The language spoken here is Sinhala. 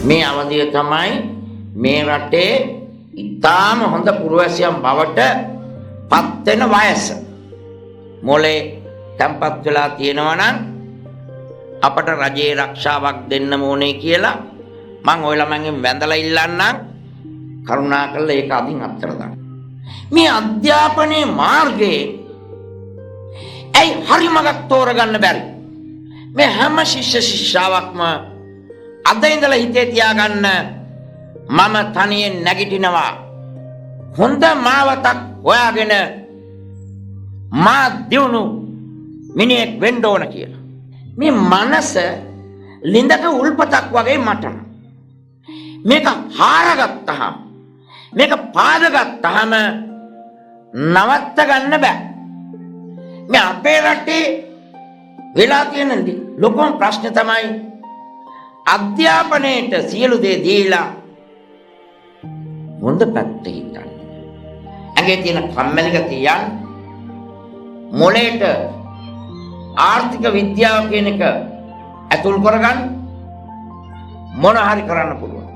මේ අවධිය තමයි මේ රටේ ඉතාම හොඳ පුරවැසියන් බවට පත් වෙන වයස. මොලේ තැම්පත් වෙලා තියෙනවා නම් අපට රජයේ ආරක්ෂාවක් දෙන්න ඕනේ කියලා මම ওই ළමයින්ගෙන් වැඳලා ඉල්ලන්නම් කරුණාකරලා ඒක අදින් අත්තර දාන්න. මේ අධ්‍යාපනයේ මාර්ගයේ ඇයි හරි මගක් තෝරගන්න බැරි? මේ හැම ශිෂ්‍ය ශිෂ්‍යාවක්ම අද ඉඳලා හිතේ තියාගන්න මම තනියෙන් නැගිටිනවා හොඳ මාවතක් හොයාගෙන මා දියුණු මිනිහෙක් වෙන්න ඕන කියලා. මේ මනස ලිඳක උල්පතක් වගේ මටන. මේක හාරගත්තහම මේක පාදගත්තහම නවත්ත ගන්න බෑ. මේ අපේ රටේ වෙලා තියෙන ලොකුම ප්‍රශ්න තමයි අධ්‍යාපනයේට සියලු දේ දීලා හොඳ පැත්ත හිතන්න. ඇගේ තියෙන කම්මැලි ගතියන් මොලේට ආර්ථික විද්‍යාව කියන එක ඇතුල් කරගන්න මොන හරි කරන්න පුළුවන්.